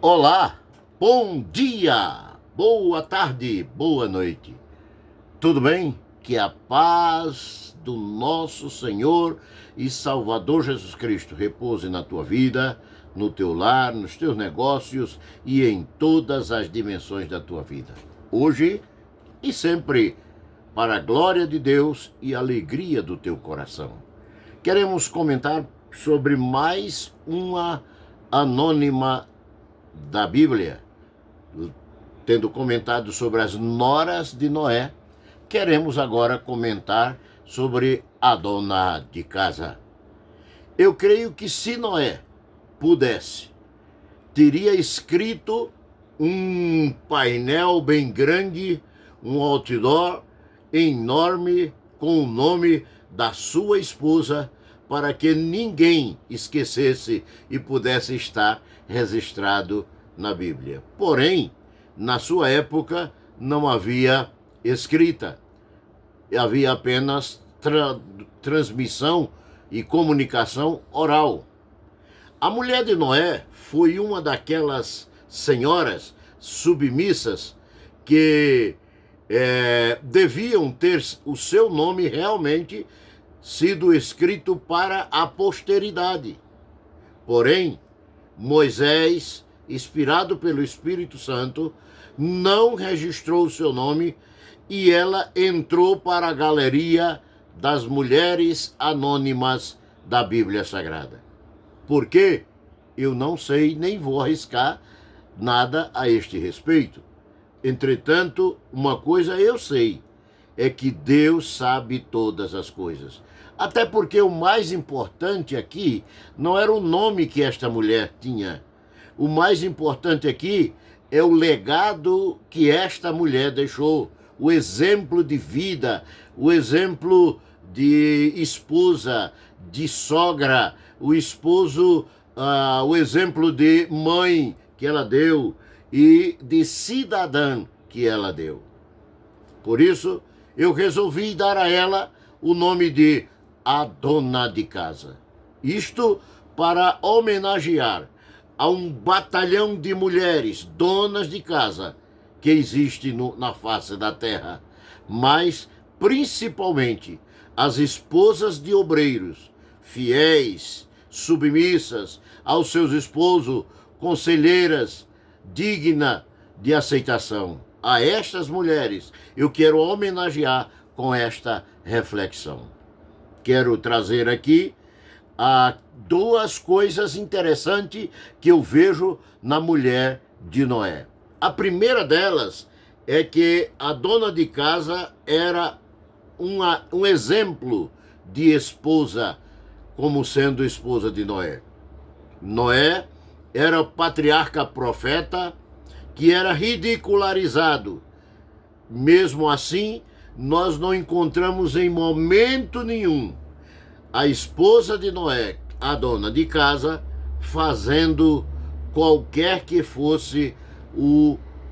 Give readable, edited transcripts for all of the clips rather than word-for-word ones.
Olá, bom dia, boa tarde, boa noite. Tudo bem? Que a paz do nosso Senhor e Salvador Jesus Cristo repouse na tua vida, no teu lar, nos teus negócios e em todas as dimensões da tua vida. Hoje e sempre, para a glória de Deus e alegria do teu coração. Queremos comentar sobre mais uma anônima da Bíblia. Tendo comentado sobre as noras de Noé, queremos agora comentar sobre a dona de casa. Eu creio que se Noé pudesse, teria escrito um painel bem grande, um outdoor enorme com o nome da sua esposa, para que ninguém esquecesse e pudesse estar registrado na Bíblia. Porém, na sua época não havia escrita, havia apenas transmissão e comunicação oral. A mulher de Noé foi uma daquelas senhoras submissas que deviam ter o seu nome realmente sido escrito para a posteridade. Porém, Moisés, inspirado pelo Espírito Santo, não registrou o seu nome e ela entrou para a galeria das mulheres anônimas da Bíblia Sagrada. Por quê? Eu não sei, nem vou arriscar nada a este respeito. Entretanto, uma coisa eu sei, é que Deus sabe todas as coisas. Até porque o mais importante aqui não era o nome que esta mulher tinha. O mais importante aqui é o legado que esta mulher deixou, o exemplo de vida, o exemplo de esposa, de sogra, o exemplo de mãe que ela deu e de cidadã que ela deu. Por isso, eu resolvi dar a ela o nome de a dona de casa. Isto para homenagear a um batalhão de mulheres, donas de casa, que existe na face da terra, mas principalmente as esposas de obreiros, fiéis, submissas aos seus esposos, conselheiras, digna de aceitação. A estas mulheres eu quero homenagear com esta reflexão. Quero trazer aqui duas coisas interessantes que eu vejo na mulher de Noé. A primeira delas é que a dona de casa era um exemplo de esposa, como sendo esposa de Noé. Noé era o patriarca profeta que era ridicularizado. Mesmo assim, nós não encontramos em momento nenhum a esposa de Noé, a dona de casa, fazendo qualquer que fosse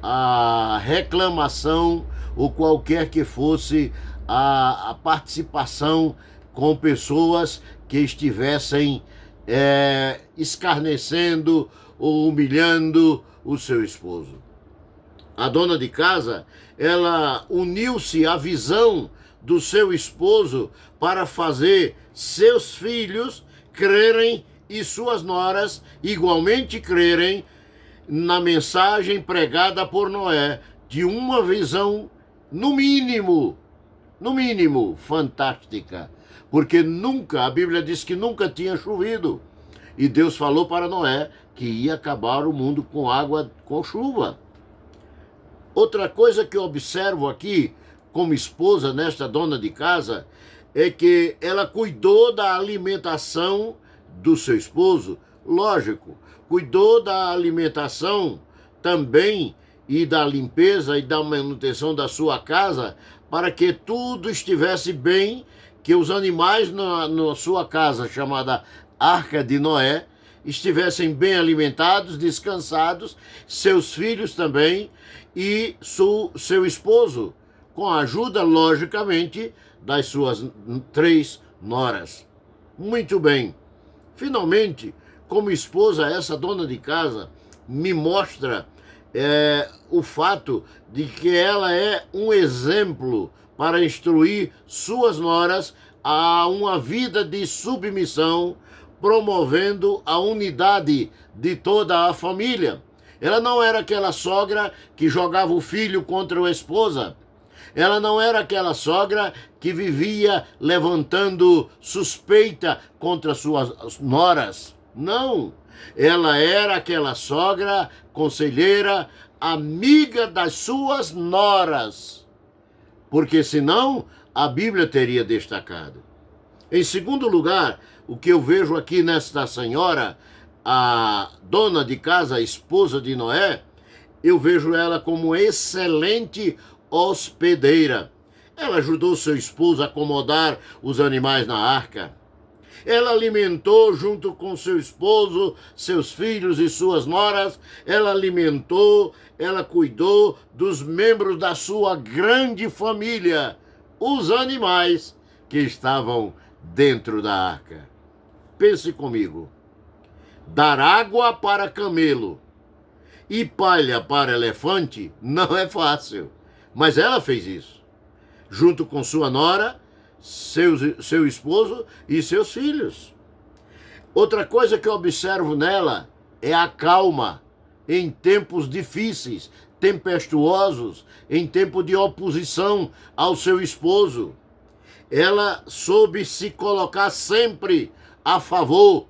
a reclamação ou qualquer que fosse a participação com pessoas que estivessem escarnecendo ou humilhando o seu esposo. A dona de casa, ela uniu-se à visão do seu esposo para fazer seus filhos crerem e suas noras igualmente crerem na mensagem pregada por Noé, de uma visão, no mínimo, fantástica. Porque nunca, a Bíblia diz que nunca tinha chovido. E Deus falou para Noé que ia acabar o mundo com água, com chuva. Outra coisa que eu observo aqui, como esposa nesta dona de casa, é que ela cuidou da alimentação do seu esposo, lógico, cuidou da alimentação também e da limpeza e da manutenção da sua casa, para que tudo estivesse bem, que os animais na sua casa, chamada Arca de Noé, estivessem bem alimentados, descansados, seus filhos também, e seu esposo, com a ajuda, logicamente, das suas 3 noras. Muito bem. Finalmente, como esposa, essa dona de casa me mostra o fato de que ela é um exemplo para instruir suas noras a uma vida de submissão, promovendo a unidade de toda a família. Ela não era aquela sogra que jogava o filho contra a esposa. Ela não era aquela sogra que vivia levantando suspeita contra suas noras. Não. Ela era aquela sogra conselheira, amiga das suas noras. Porque senão a Bíblia teria destacado. Em segundo lugar, o que eu vejo aqui nesta senhora, a dona de casa, a esposa de Noé, eu vejo ela como excelente hospedeira. Ela ajudou seu esposo a acomodar os animais na arca. Ela alimentou junto com seu esposo, seus filhos e suas noras. Ela alimentou, ela cuidou dos membros da sua grande família, os animais que estavam dentro da arca. Pense comigo. Dar água para camelo e palha para elefante não é fácil. Mas ela fez isso, junto com sua nora, seu esposo e seus filhos. Outra coisa que eu observo nela é a calma em tempos difíceis, tempestuosos, em tempo de oposição ao seu esposo. Ela soube se colocar sempre a favor.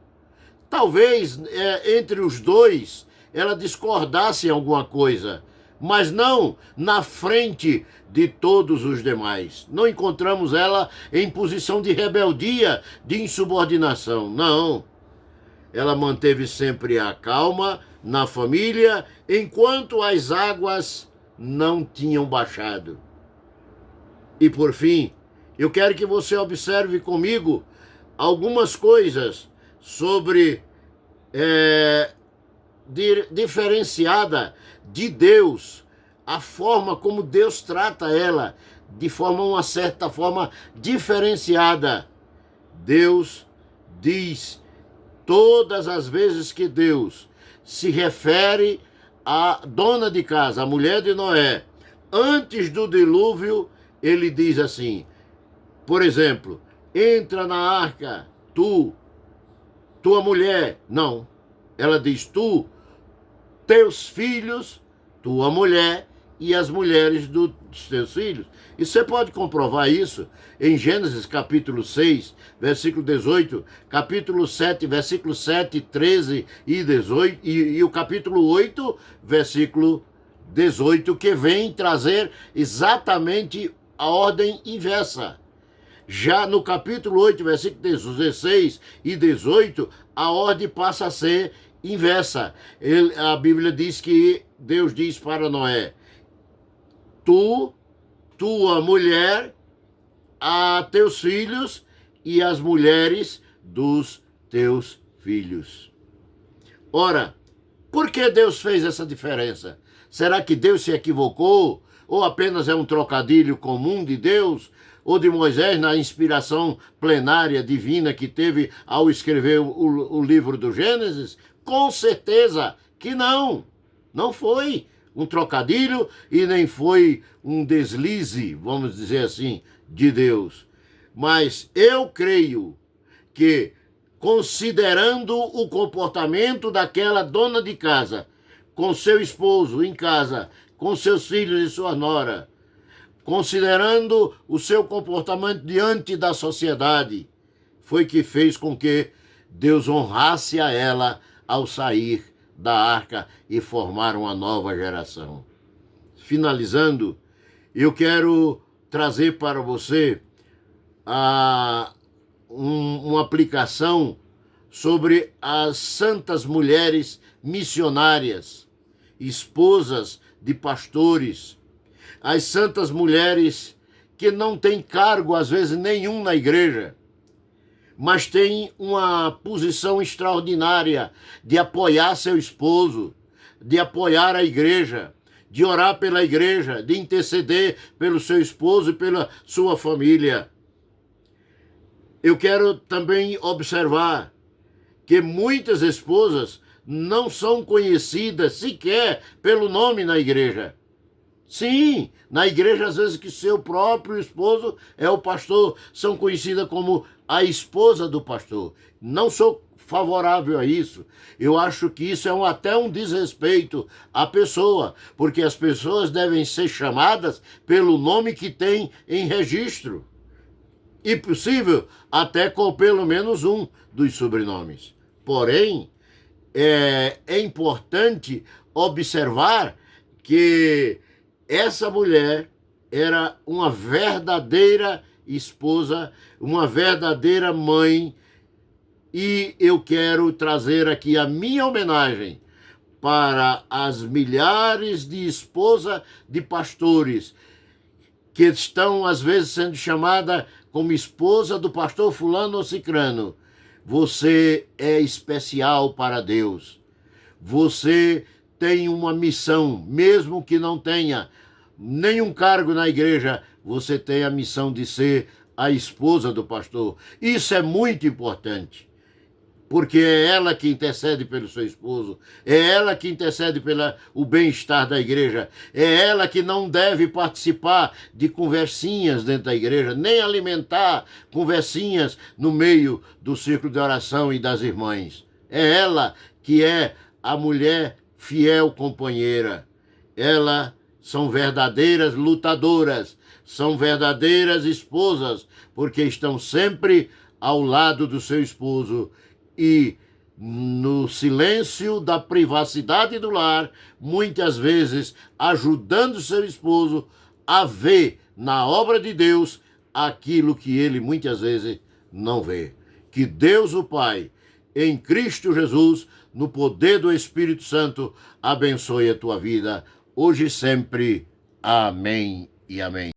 Talvez entre os dois ela discordasse em alguma coisa, mas não na frente de todos os demais. Não encontramos ela em posição de rebeldia, de insubordinação. Não. Ela manteve sempre a calma na família, enquanto as águas não tinham baixado. E por fim, eu quero que você observe comigo algumas coisas sobre diferenciada de Deus, a forma como Deus trata ela, de uma certa forma diferenciada. Deus diz, todas as vezes que Deus se refere à dona de casa, a mulher de Noé, antes do dilúvio, ele diz assim, por exemplo, entra na arca, tua mulher. Não, ela diz tu, teus filhos, tua mulher e as mulheres dos teus filhos. E você pode comprovar isso em Gênesis capítulo 6, versículo 18, capítulo 7, versículo 7, 13 e 18, e o capítulo 8, versículo 18, que vem trazer exatamente a ordem inversa. Já no capítulo 8, versículo 16 e 18, a ordem passa a ser inversa. A Bíblia diz que Deus diz para Noé, tua mulher, a teus filhos e as mulheres dos teus filhos. Ora, por que Deus fez essa diferença? Será que Deus se equivocou? Ou apenas é um trocadilho comum de Deus? Ou de Moisés na inspiração plenária divina que teve ao escrever o livro do Gênesis? Com certeza que não. Não foi um trocadilho e nem foi um deslize, vamos dizer assim, de Deus. Mas eu creio que, considerando o comportamento daquela dona de casa, com seu esposo em casa, com seus filhos e sua nora, considerando o seu comportamento diante da sociedade, foi que fez com que Deus honrasse a ela ao sair da arca e formar uma nova geração. Finalizando, eu quero trazer para você uma aplicação sobre as santas mulheres missionárias, esposas de pastores, as santas mulheres que não têm cargo, às vezes, nenhum na igreja, mas têm uma posição extraordinária de apoiar seu esposo, de apoiar a igreja, de orar pela igreja, de interceder pelo seu esposo e pela sua família. Eu quero também observar que muitas esposas não são conhecidas sequer pelo nome na igreja. Sim, na igreja, às vezes, que seu próprio esposo é o pastor, são conhecidas como a esposa do pastor. Não sou favorável a isso. Eu acho que isso é até um desrespeito à pessoa, porque as pessoas devem ser chamadas pelo nome que tem em registro. E possível, até com pelo menos um dos sobrenomes. Porém, é importante observar que essa mulher era uma verdadeira esposa, uma verdadeira mãe, e eu quero trazer aqui a minha homenagem para as milhares de esposas de pastores que estão, às vezes, sendo chamada como esposa do pastor fulano ou cicrano. Você é especial para Deus. Você tem uma missão, mesmo que não tenha nenhum cargo na igreja, você tem a missão de ser a esposa do pastor. Isso é muito importante, porque é ela que intercede pelo seu esposo, é ela que intercede pelo bem-estar da igreja, é ela que não deve participar de conversinhas dentro da igreja, nem alimentar conversinhas no meio do círculo de oração e das irmãs. É ela que é a mulher fiel companheira. Elas são verdadeiras lutadoras, são verdadeiras esposas, porque estão sempre ao lado do seu esposo e no silêncio da privacidade do lar, muitas vezes ajudando seu esposo a ver na obra de Deus aquilo que ele muitas vezes não vê. Que Deus o Pai, em Cristo Jesus, no poder do Espírito Santo, abençoe a tua vida, hoje e sempre. Amém e amém.